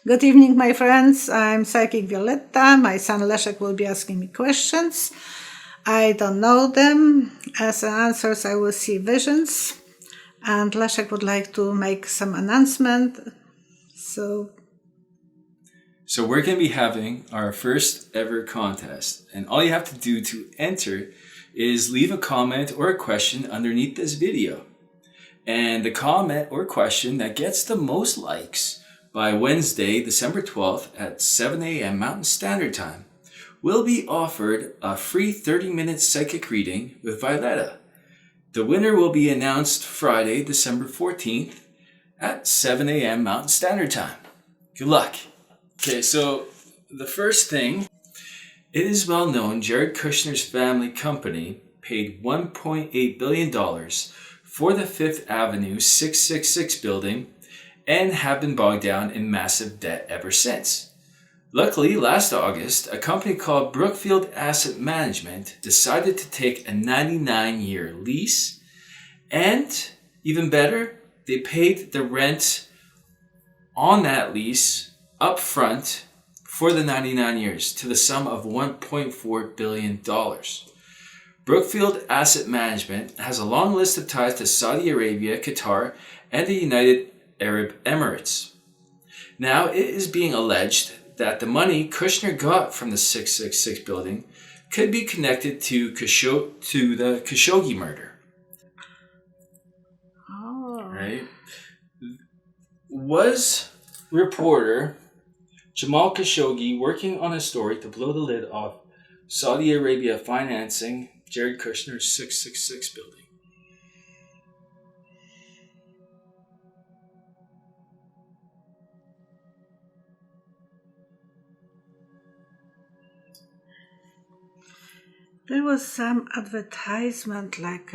Good evening, my friends. I'm Psychic Violetta. My son Leszek will be asking me questions. I don't know them. As answers, I will see visions. And Leszek would like to make some announcement. So we're going to be having our first ever contest. And all you have to do to enter is leave a comment or a question underneath this video. And the comment or question that gets the most likes by Wednesday, December 12th at 7 a.m. Mountain Standard Time will be offered a free 30-minute psychic reading with Violetta. The winner will be announced Friday, December 14th at 7 a.m. Mountain Standard Time. Good luck. Okay, so the first thing, it is well known Jared Kushner's family company paid $1.8 billion for the Fifth Avenue 666 building and have been bogged down in massive debt ever since. Luckily, last August, a company called Brookfield Asset Management decided to take a 99-year lease, and even better, they paid the rent on that lease up front for the 99 years to the sum of $1.4 billion. Brookfield Asset Management has a long list of ties to Saudi Arabia, Qatar, and the United Arab Emirates. Now, it is being alleged that the money Kushner got from the 666 building could be connected to the Khashoggi murder. Oh. Right? Was reporter Jamal Khashoggi working on a story to blow the lid off Saudi Arabia financing Jared Kushner's 666 building? There was some advertisement, like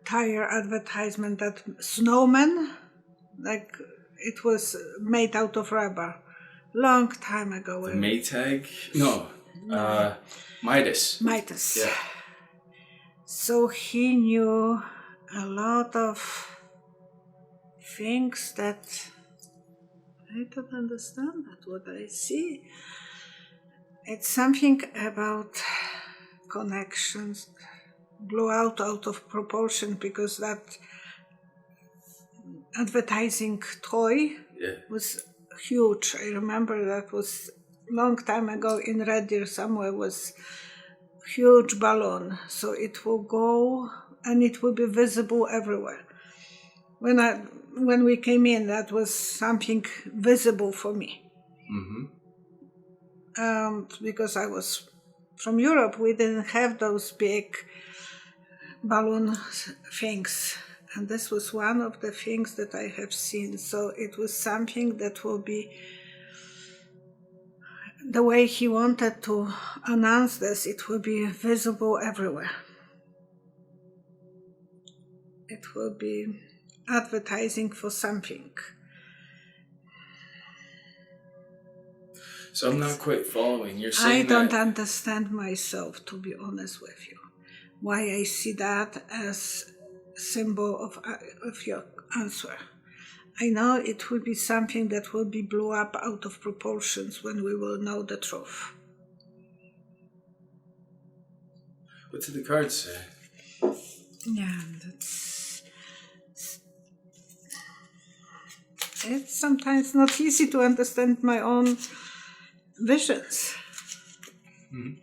tire advertisement, that snowman, like it was made out of rubber, long time ago. The Maytag? No. Midas. Midas. Yeah. So he knew a lot of things that I don't understand, but what I see, it's something about connections blew out of proportion, because that advertising toy was huge. I remember that was long time ago in Red Deer somewhere, was huge balloon. So it will go and it will be visible everywhere. When we came in, that was something visible for me. Mm-hmm. Because I was from Europe, we didn't have those big balloon things. And this was one of the things that I have seen. So it was something that will be, the way he wanted to announce this, it will be visible everywhere. It will be advertising for something. So I'm not quite following. You're saying I don't understand myself, to be honest with you, why I see that as symbol of your answer. I know it will be something that will be blew up out of proportions when we will know the truth. What did the cards say? Yeah, it's sometimes not easy to understand my own visions. Mm-hmm.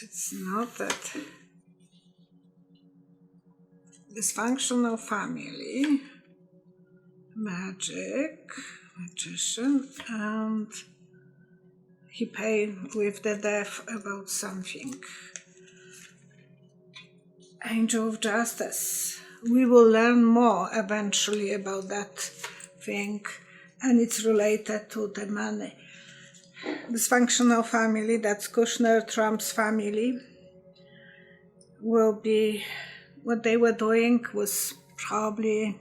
It's not that dysfunctional family, magician, and he paid with the death about something. Angel of Justice. We will learn more eventually about that thing, and it's related to the money. Dysfunctional family, that's Kushner, Trump's family, will be, what they were doing was probably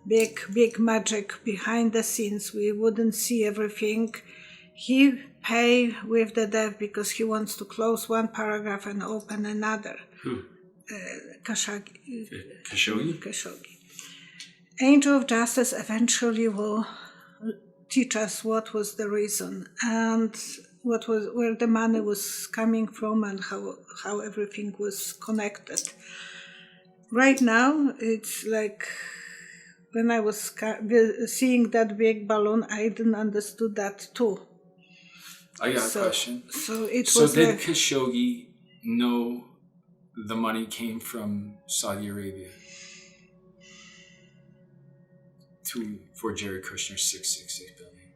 big magic behind the scenes. We wouldn't see everything. He pay with the death because he wants to close one paragraph and open another. Who? Khashoggi. Khashoggi? Khashoggi. angel of justice eventually will teach us what was the reason and where the money was coming from and how everything was connected. Right now, it's like when I was seeing that big balloon, I didn't understood that too. I got a question. So did Khashoggi know the money came from Saudi Arabia for Jared Kushner's 666 building?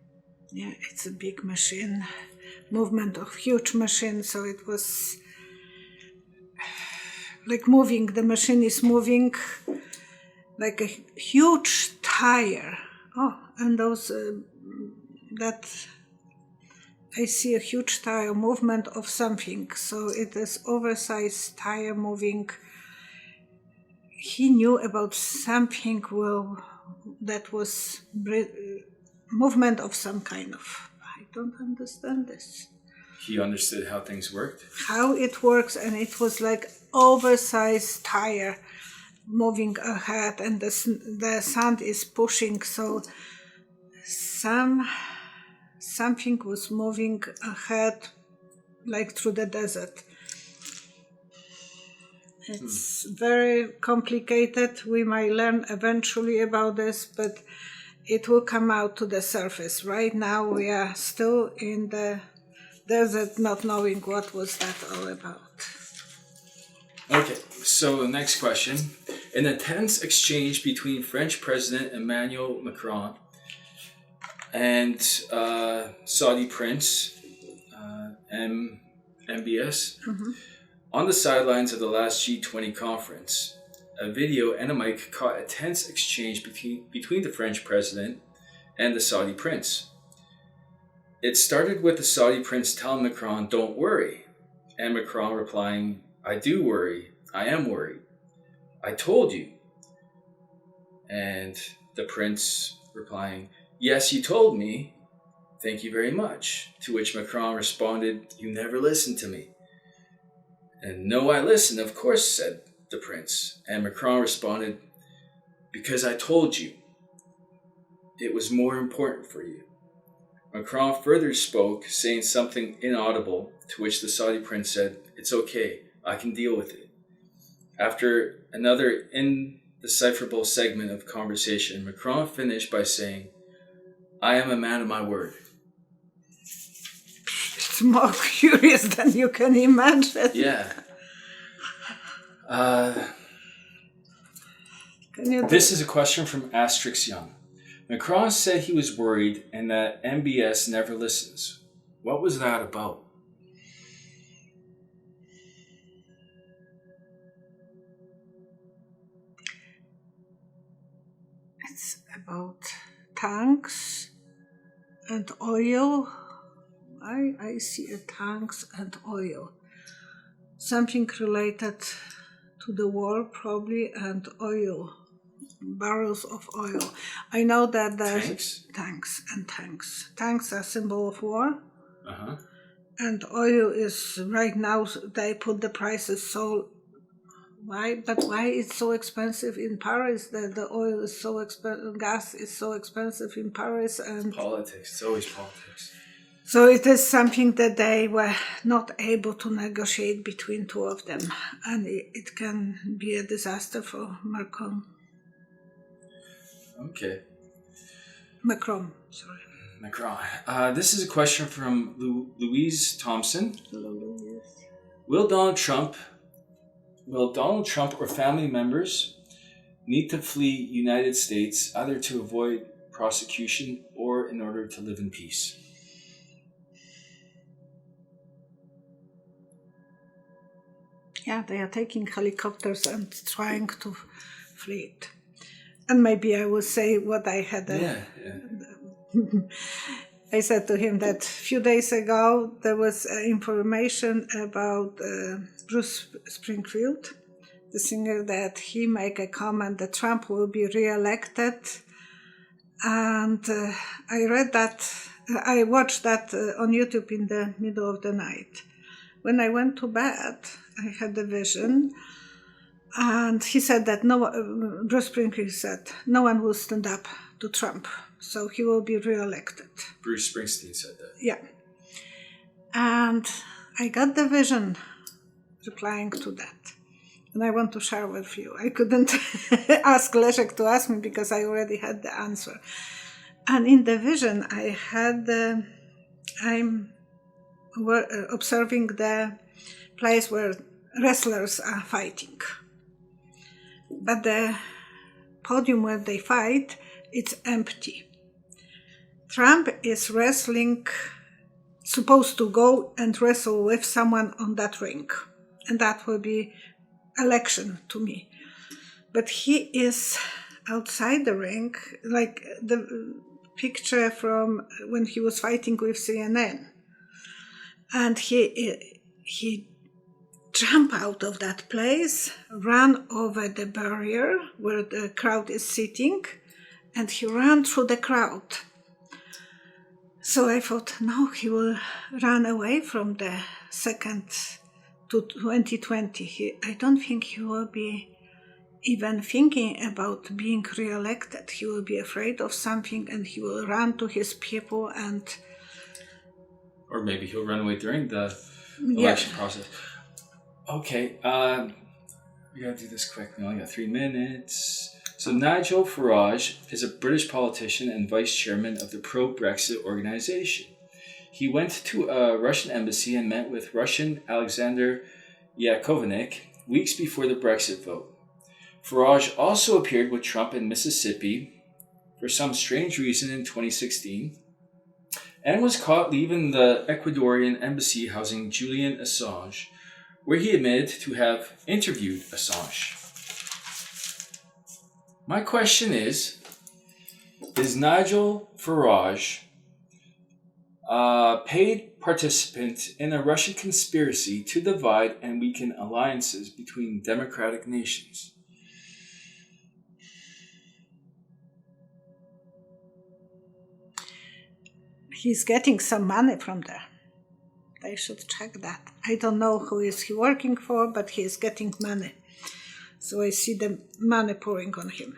Yeah, it's a big machine, movement of huge machine. So it was like moving. The machine is moving like a huge tire. Oh, and those that I see a huge tire movement of something. So it is oversized tire moving. He knew about something that was movement of some kind of. I don't understand this. He understood how things worked? How it works, and it was like oversized tire moving ahead, and the sand is pushing, so something was moving ahead like through the desert. It's very complicated. We might learn eventually about this, but it will come out to the surface. Right now we are still in the desert, not knowing what was that all about. Okay, so the next question. In a tense exchange between French President Emmanuel Macron and Saudi Prince MBS, on the sidelines of the last G20 conference, a video and a mic caught a tense exchange between the French president and the Saudi prince. It started with the Saudi prince telling Macron, "Don't worry," and Macron replying, "I do worry. I am worried. I told you." And the prince replying, "Yes, you told me. Thank you very much." To which Macron responded, "You never listened to me." And "No, I listened, of course," said the prince. And Macron responded, "Because I told you. It was more important for you." Macron further spoke, saying something inaudible, to which the Saudi prince said, "It's okay, I can deal with it." After another indecipherable segment of conversation, Macron finished by saying, "I am a man of my word." It's more curious than you can imagine. Yeah. This is a question from Asterix Young. Macron said he was worried and that MBS never listens. What was that about? It's about tanks and oil. I see tanks and oil. Something related to the war probably, and oil. Barrels of oil. I know that there's tanks. Tanks are a symbol of war. And oil is, right now, they put the prices so... Why? But why it's so expensive in Paris? That the oil is so expensive, gas is so expensive in Paris, and politics. It's always politics. So it is something that they were not able to negotiate between two of them, and it can be a disaster for Macron. Okay. Macron. This is a question from Louise Thompson. Will Donald Trump or family members need to flee United States either to avoid prosecution or in order to live in peace? Yeah, they are taking helicopters and trying to flee it. And maybe I will say what I had. I said to him that a few days ago there was information about Bruce Springfield, the singer, that he made a comment that Trump will be re-elected. And I read that, I watched that on YouTube in the middle of the night. When I went to bed, I had a vision And he said that Bruce Springsteen said, no one will stand up to Trump, so he will be re-elected. Bruce Springsteen said that. Yeah. And I got the vision replying to that. And I want to share with you. I couldn't ask Leszek to ask me because I already had the answer. And in the vision, I had I'm observing the place where wrestlers are fighting. But the podium where they fight, it's empty. Trump is supposed to go and wrestle with someone on that ring. And that will be election to me. But he is outside the ring, like the picture from when he was fighting with CNN. And he jumped out of that place, ran over the barrier where the crowd is sitting, and he ran through the crowd. So I thought, no, he will run away from the second to 2020. I don't think he will be even thinking about being re-elected. He will be afraid of something and he will run to his people and... Or maybe he'll run away during the election process. Okay, we gotta do this quick. We only got 3 minutes. So Nigel Farage is a British politician and vice chairman of the pro-Brexit organization. He went to a Russian embassy and met with Russian Alexander Yakovic weeks before the Brexit vote. Farage also appeared with Trump in Mississippi for some strange reason in 2016 and was caught leaving the Ecuadorian embassy housing Julian Assange, where he admitted to have interviewed Assange. My question is Nigel Farage a paid participant in a Russian conspiracy to divide and weaken alliances between democratic nations? He's getting some money from there. They should check that. I don't know who is he working for, but he is getting money. So I see the money pouring on him.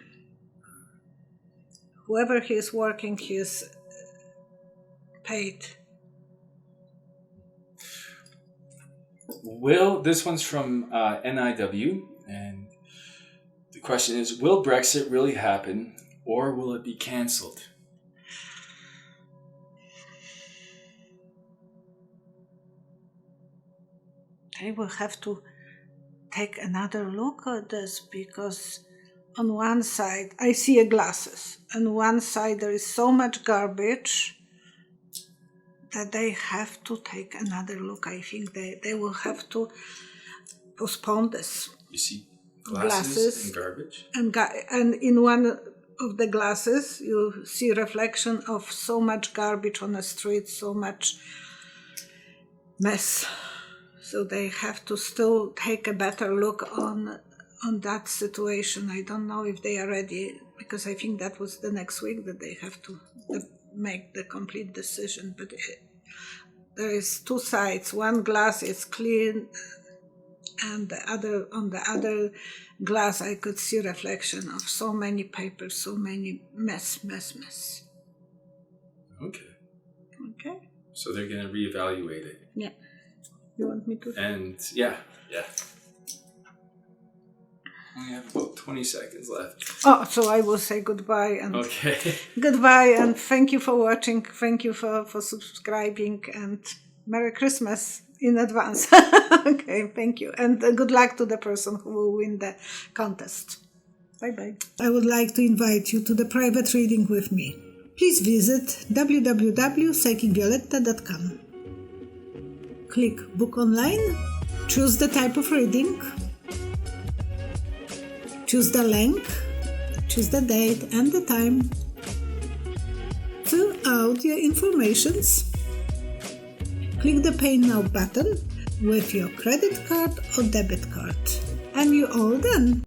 Whoever he is working, he is paid. This one's from NIW, and the question is, will Brexit really happen, or will it be cancelled? They will have to take another look at this, because on one side, I see glasses. On one side, there is so much garbage that they have to take another look. I think they will have to postpone this. You see glasses and garbage? And in one of the glasses, you see reflection of so much garbage on the street, so much mess. So they have to still take a better look on that situation. I don't know if they are ready, because I think that was the next week that they have to make the complete decision. But there is two sides. One glass is clean, and on the other glass I could see reflection of so many papers, so many mess. Okay. So they're going to reevaluate it. Yeah. You want me to? And yeah. We have about 20 seconds left. Oh, so I will say goodbye. And okay. Goodbye, and thank you for watching. Thank you for subscribing, and Merry Christmas in advance. Okay, thank you. And good luck to the person who will win the contest. Bye-bye. I would like to invite you to the private reading with me. Please visit www.psychicvioletta.com. Click Book Online, choose the type of reading, choose the length, choose the date and the time, fill out your informations, click the Pay Now button with your credit card or debit card, and you're all done.